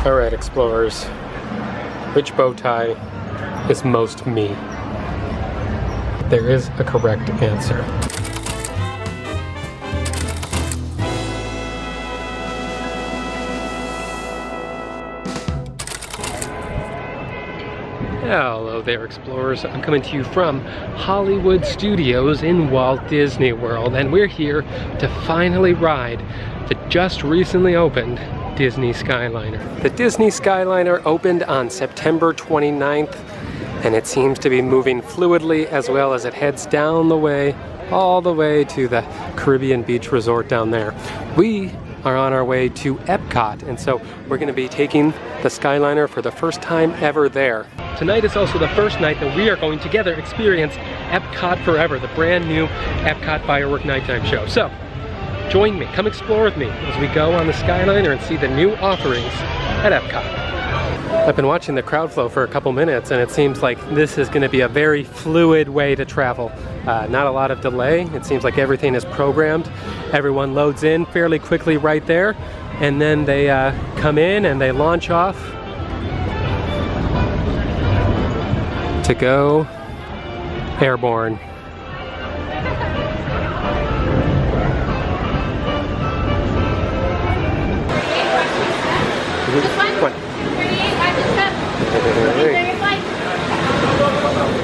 Alright, explorers. Which bow tie is most me? There is a correct answer. Hello there, explorers. I'm coming to you from Hollywood Studios in Walt Disney World, and we're here to finally ride the just recently opened Disney Skyliner. The Disney Skyliner opened on September 29th, and it seems to be moving fluidly as well as it heads down the way, all the way to the Caribbean Beach Resort down there. We are on our way to Epcot, and so we're going to be taking the Skyliner for the first time ever there. Tonight is also the first night that we are going together experience Epcot Forever, the brand new Epcot firework nighttime show. So, join me, come explore with me as we go on the Skyliner and see the new offerings at Epcot. I've been watching the crowd flow for a couple minutes, and it seems like this is going to be a very fluid way to travel. Not a lot of delay. It seems like everything is programmed. Everyone loads in fairly quickly right there, and then they come in and they launch off to go airborne. Come on.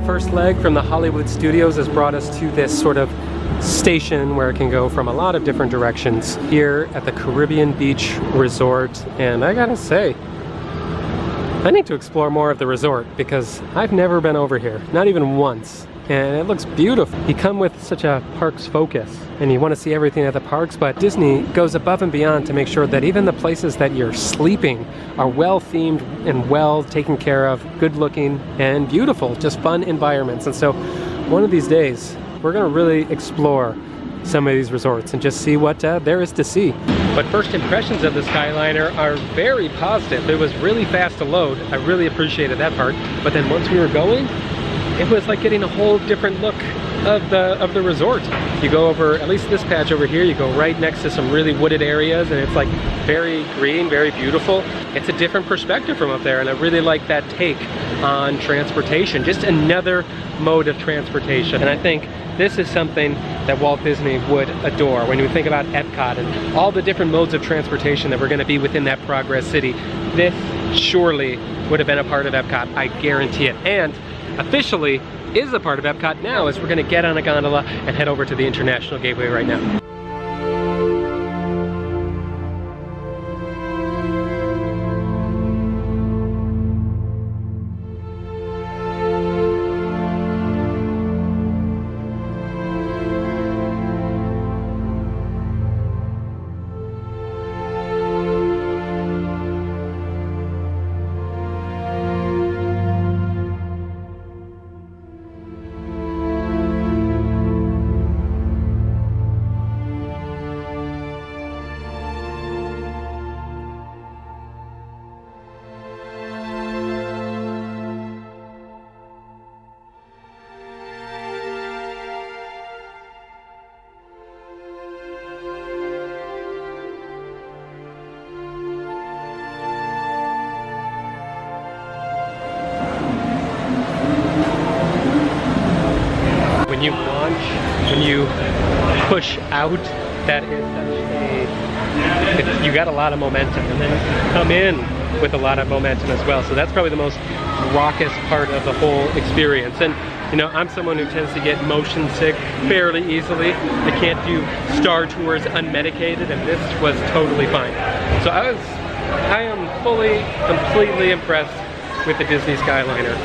First leg from the Hollywood Studios has brought us to this sort of station where it can go from a lot of different directions here at the Caribbean Beach Resort. And I gotta say, I need to explore more of the resort because I've never been over here, not even once. And it looks beautiful. You come with such a parks focus and you want to see everything at the parks, but Disney goes above and beyond to make sure that even the places that you're sleeping are well themed and well taken care of, good looking and beautiful, just fun environments. And so one of these days, we're going to really explore some of these resorts and just see what there is to see. But first impressions of the Skyliner are very positive. It was really fast to load. I really appreciated that part. But then once we were going, it was like getting a whole different look of the resort. You go over, at least this patch over here, you go right next to some really wooded areas, and it's like very green, very beautiful. It's a different perspective from up there, and I really like that take on transportation, just another mode of transportation. And I think this is something that Walt Disney would adore. When you think about Epcot and all the different modes of transportation that were going to be within that Progress City, this surely would have been a part of Epcot, I guarantee it. And officially is a part of Epcot now, as we're going to get on a gondola and head over to the International Gateway right now. when you launch, when you push out, that is such a, you got a lot of momentum, and then come in with a lot of momentum as well. So that's probably the most raucous part of the whole experience. And you know, I'm someone who tends to get motion sick fairly easily. I can't do Star Tours unmedicated, and this was totally fine. So I am fully, completely impressed with the Disney Skyliner.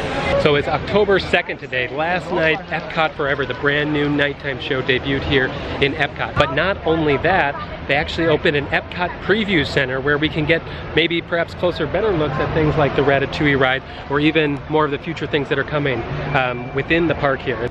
So it's October 2nd today. Last night, Epcot Forever, the brand new nighttime show, debuted here in Epcot. But not only that, they actually opened an Epcot preview center where we can get maybe perhaps closer, better looks at things like the Ratatouille ride, or even more of the future things that are coming within the park here.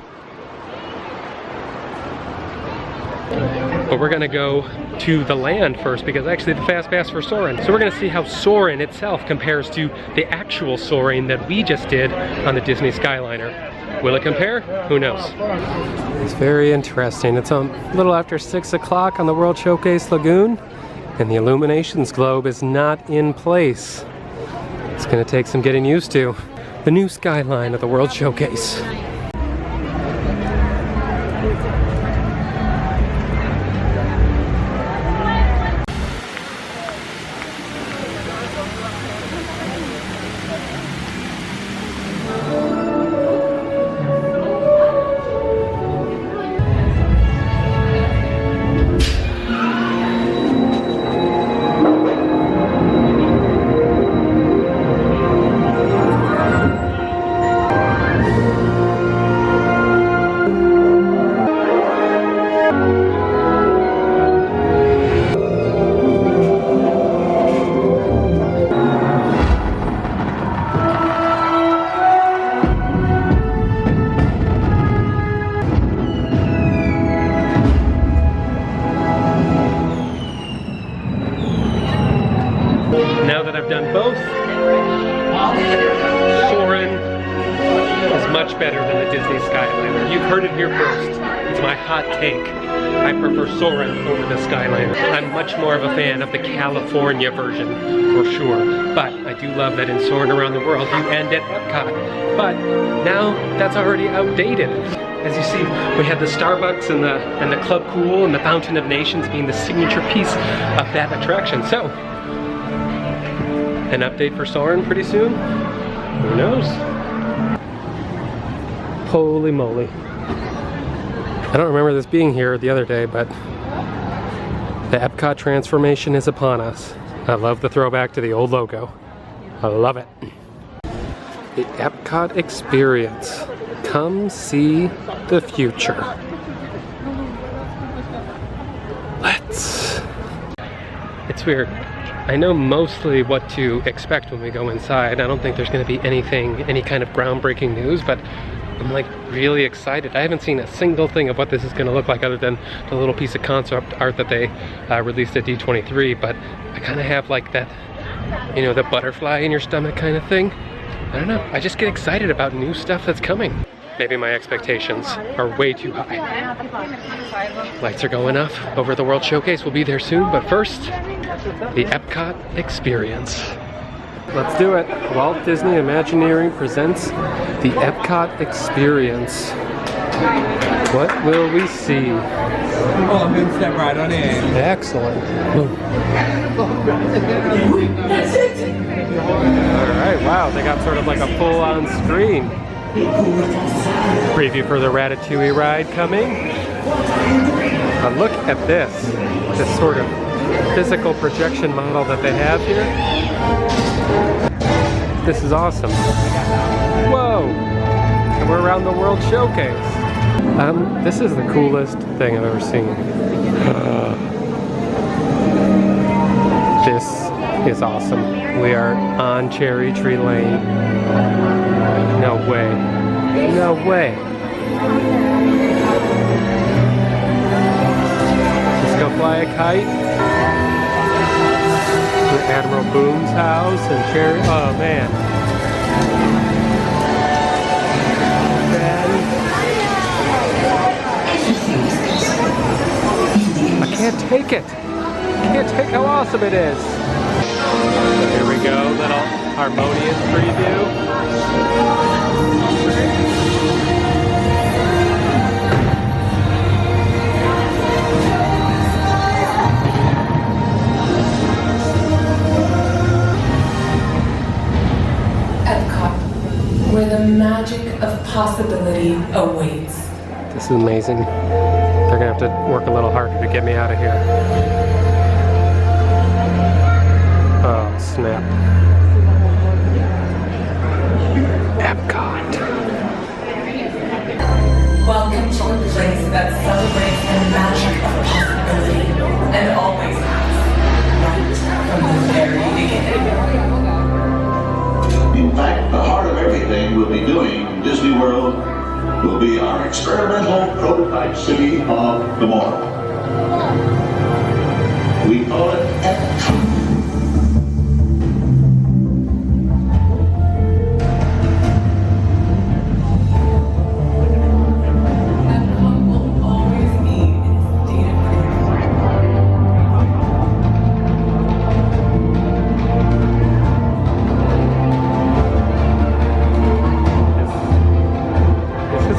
But we're gonna go to the land first, because actually the Fast Pass for Soarin'. So we're gonna see how Soarin' itself compares to the actual Soarin' that we just did on the Disney Skyliner. Will it compare? Who knows? It's very interesting. It's a little after 6 o'clock on the World Showcase Lagoon, and the illuminations globe is not in place. It's gonna take some getting used to. The new skyline of the World Showcase. Now that I've done both, Soarin' is much better than the Disney Skyliner. You've heard it here first. It's my hot take. I prefer Soarin' over the Skyliner. I'm much more of a fan of the California version, for sure. But I do love that in Soarin' Around the World, you end at Epcot. But now that's already outdated. As you see, we have the Starbucks and the Club Cool and the Fountain of Nations being the signature piece of that attraction. So, an update for Soarin' pretty soon? Who knows? Holy moly. I don't remember this being here the other day, but the Epcot transformation is upon us. I love the throwback to the old logo. I love it. The Epcot Experience. Come see the future. Let's. It's weird. I know mostly what to expect when we go inside. I don't think there's going to be any kind of groundbreaking news, but I'm like really excited. I haven't seen a single thing of what this is going to look like other than the little piece of concept art that they released at D23, but I kind of have like that, you know, the butterfly in your stomach kind of thing. I don't know. I just get excited about new stuff that's coming. Maybe my expectations are way too high. Lights are going up over the World Showcase. We'll be there soon, but first, the Epcot Experience. Let's do it. Walt Disney Imagineering presents the Epcot Experience. What will we see? Oh, good, step right on in. Excellent. Alright, wow, they got sort of like a full-on screen. Preview for the Ratatouille ride coming. But look at this sort of physical projection model that they have here. This is awesome. Whoa! And we're around the World Showcase. This is the coolest thing I've ever seen. This is awesome. We are on Cherry Tree Lane. No way. No way. Let's go fly a kite. To Admiral Boone's house and Cherry. Oh man. I can't take it. I can't take how awesome it is. So here we go, little harmonious preview. where the magic of possibility awaits. This is amazing. They're gonna have to work a little harder to get me out of here. Oh, snap. Epcot. Welcome to a place that celebrates the magic of possibility and always has, right from the very beginning. In fact, the heart of everything we'll be doing in Disney World will be our experimental prototype city of tomorrow. We call it Epcot.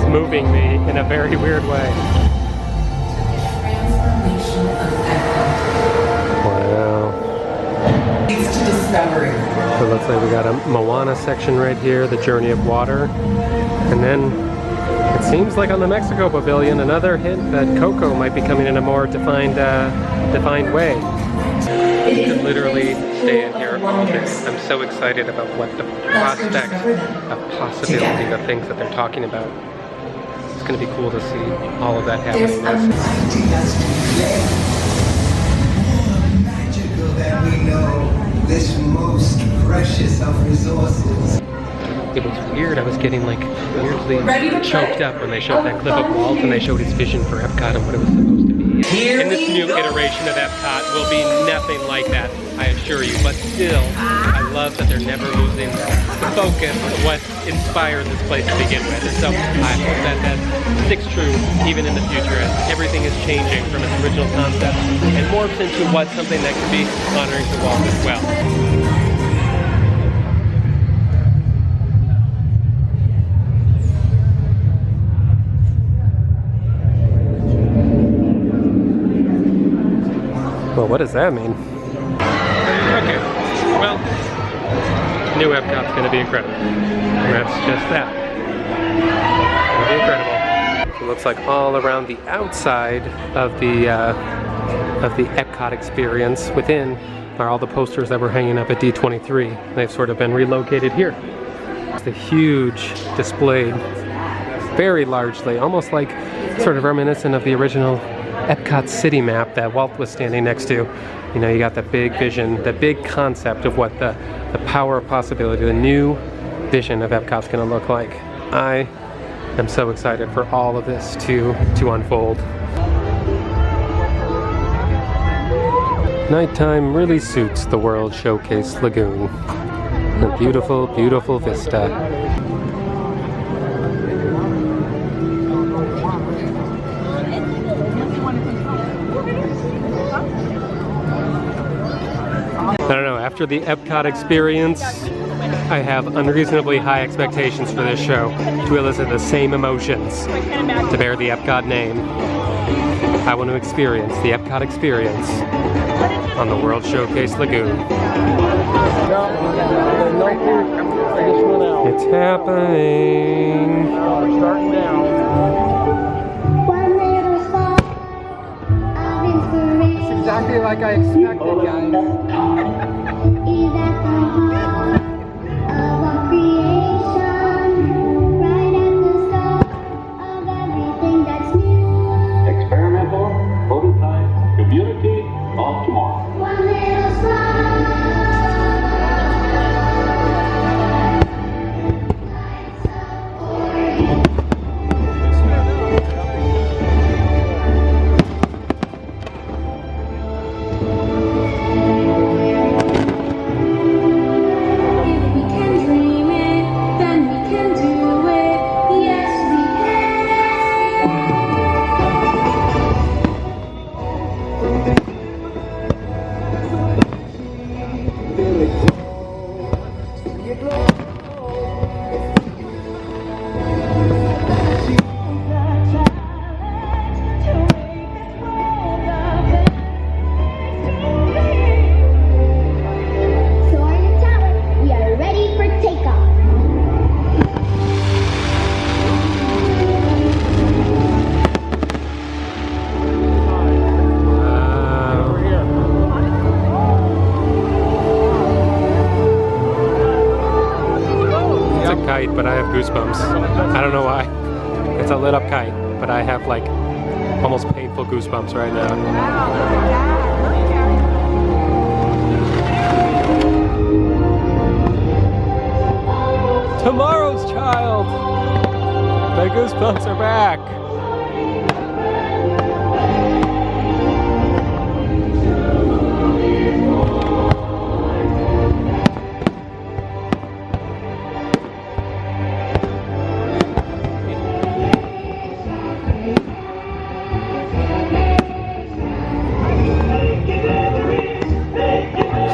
Moving me in a very weird way. Transformation of Epcot Wow. leads to discovery. So it looks like we got a Moana section right here, the Journey of Water. And then it seems like on the Mexico Pavilion, another hint that Coco might be coming in a more defined way. You could literally stay in here all day. I'm so excited about what the prospect of possibility, the things that they're talking about. It's going to be cool to see all of that happening. More magical than we know, this most precious of resources. It was weird. I was getting like weirdly choked up when they showed that clip of Walt and they showed his vision for Epcot and what it was supposed to be. And this new iteration of Epcot will be nothing like that, I assure you. But still, I love that they're never losing the focus of what inspired this place to begin with. And so I hope that that sticks true even in the future as everything is changing from its original concept and morphs into what something that can be honoring to Walt as well. Well, what does that mean? Okay, well, new Epcot's gonna be incredible. And that's just that. It's gonna be incredible. It looks like all around the outside of the Epcot Experience within are all the posters that were hanging up at D23. They've sort of been relocated here. It's a huge display, very largely, almost like sort of reminiscent of the original Epcot city map that Walt was standing next to. You know, you got the big vision, the big concept of what the power of possibility, the new vision of Epcot's gonna look like. I am so excited for all of this to unfold. Nighttime really suits the World Showcase Lagoon. A beautiful, beautiful vista. I don't know, after the Epcot Experience, I have unreasonably high expectations for this show to elicit the same emotions to bear the Epcot name. I want to experience the Epcot Experience on the World Showcase Lagoon. It's happening. Starting down. Exactly like I expected, guys. Experimental prototype community of tomorrow. kite, but I have goosebumps. I don't know why. It's a lit up kite, but I have like almost painful goosebumps right now. Tomorrow's child! My goosebumps are back!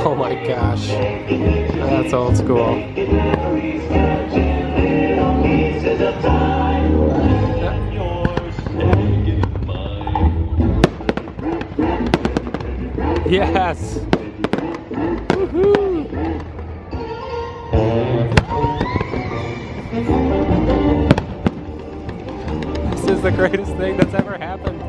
Oh my gosh, that's old school. Yes! Woohoo! This is the greatest thing that's ever happened.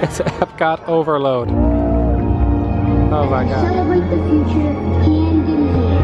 It's Epcot overload. Oh my god. Celebrate the future hand in hand.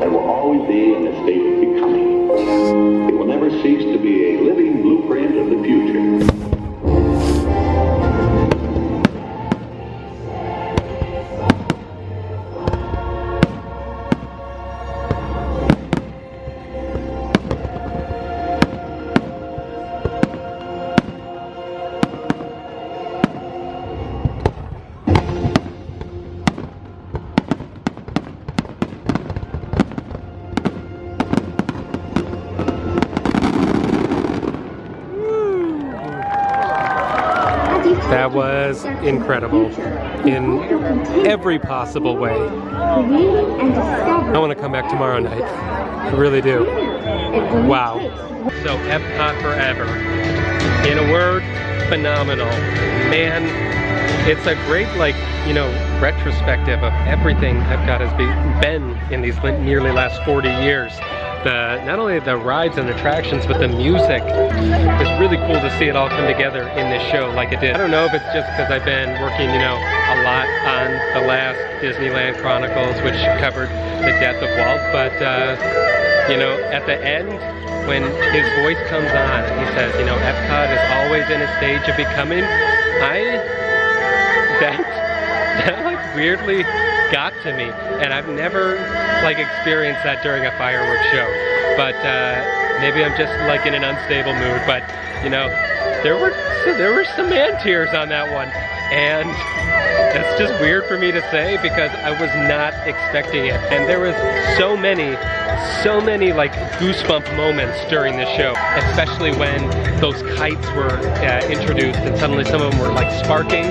And will always be in a state of becoming. It will never cease to be a living blueprint of the future. That was incredible in every possible way. I want to come back tomorrow night. I really do. Wow. So Epcot Forever. In a word, phenomenal. Man, it's a great, like, you know, retrospective of everything Epcot has been in these nearly last 40 years. Not only the rides and attractions, but the music. It's really cool to see it all come together in this show like it did. I don't know if it's just because I've been working, you know, a lot on the last Disneyland Chronicles, which covered the death of Walt, but, you know, at the end, when his voice comes on, he says, you know, Epcot is always in a stage of becoming. That like weirdly got to me, and I've never like experienced that during a fireworks show, but maybe I'm just like in an unstable mood. But you know, there were some man tears on that one, and that's just weird for me to say because I was not expecting it. And there was so many like goosebump moments during the show, especially when those kites were introduced and suddenly some of them were like sparking.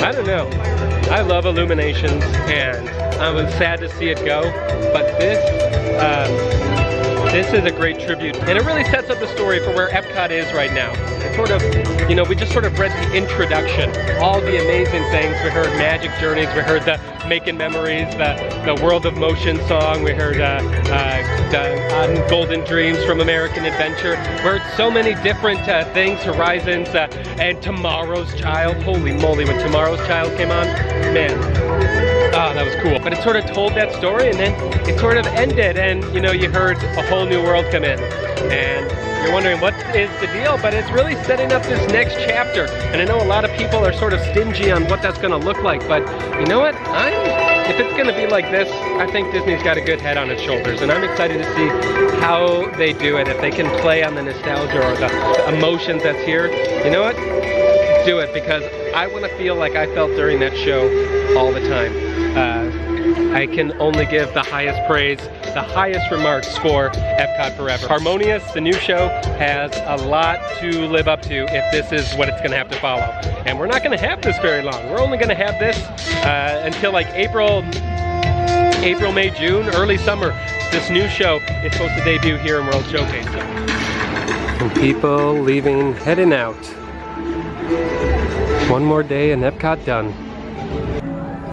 I don't know. I love Illuminations, and I was sad to see it go, but this is a great tribute, and it really sets up the story for where Epcot is right now. It's sort of, you know, we just sort of read the introduction, all the amazing things. We heard Magic Journeys, we heard the Making Memories, the World of Motion song. We heard the Golden Dreams from American Adventure. We heard so many different things, Horizons, and Tomorrow's Child. Holy moly, when Tomorrow's Child came on, man. Oh, that was cool. But it sort of told that story, and then it sort of ended, and you know, you heard a whole new world come in. And you're wondering what is the deal, but it's really setting up this next chapter. And I know a lot of people are sort of stingy on what that's gonna look like, but you know what? If it's gonna be like this, I think Disney's got a good head on its shoulders, and I'm excited to see how they do it. If they can play on the nostalgia or the emotions that's here, you know what? Do it, because I want to feel like I felt during that show all the time. I can only give the highest praise, the highest remarks for Epcot Forever. Harmonious, the new show, has a lot to live up to if this is what it's going to have to follow. And we're not going to have this very long. We're only going to have this until like April, May, June, early summer. This new show is supposed to debut here in World Showcase. And people leaving, heading out. One more day and Epcot done.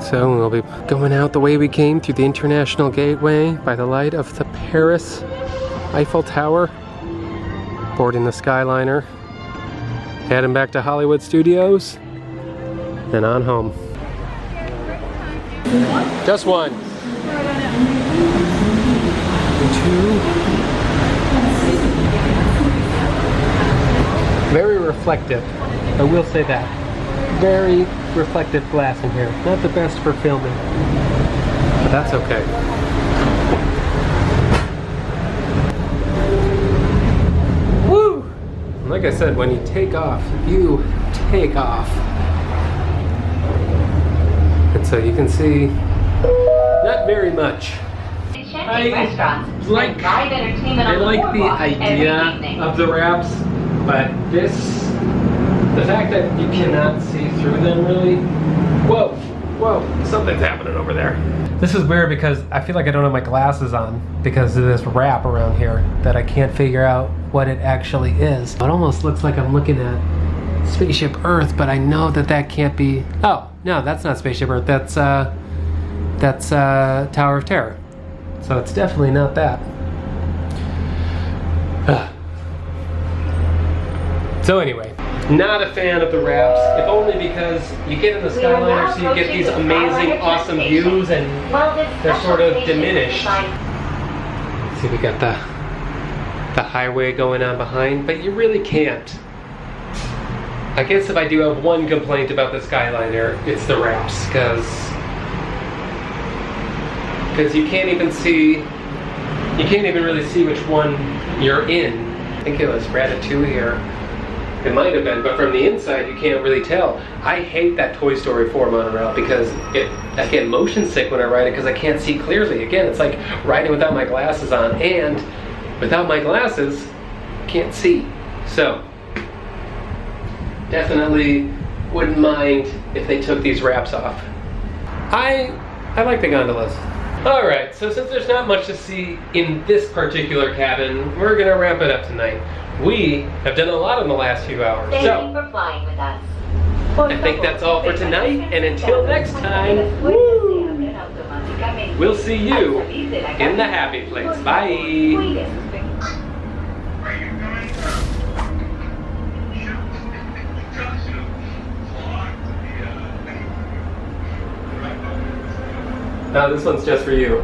So we'll be going out the way we came, through the International Gateway by the light of the Paris Eiffel Tower, boarding the Skyliner, heading back to Hollywood Studios, and on home. Just one. Two. Very reflective, I will say that. Very reflective glass in here. Not the best for filming, but that's okay. Woo! Like I said, when you take off, you take off. And so you can see not very much. I like the idea of the wraps, but the fact that you cannot see through them really, whoa, something's happening over there. This is weird because I feel like I don't have my glasses on because of this wrap around here that I can't figure out what it actually is. It almost looks like I'm looking at Spaceship Earth, but I know that that can't be, oh, no, that's not Spaceship Earth, that's Tower of Terror. So it's definitely not that. So anyway, not a fan of the wraps, if only because you get in the Skyliner so you get these amazing, awesome views, and they're sort of diminished. See, we got the highway going on behind, but you really can't. I guess if I do have one complaint about the Skyliner, it's the wraps, because you can't even really see which one you're in. I think it was Ratatouille here. It might have been, but from the inside you can't really tell. I hate that Toy Story 4 monorail because I get motion sick when I ride it because I can't see clearly. Again, it's like riding without my glasses on, and without my glasses, I can't see. So, definitely wouldn't mind if they took these wraps off. I like the gondolas. Alright, so since there's not much to see in this particular cabin, we're gonna wrap it up tonight. We have done a lot in the last few hours. Thank you for flying with us. I think that's all for tonight, and until next time, we'll see you in the happy place. Bye! Now this one's just for you.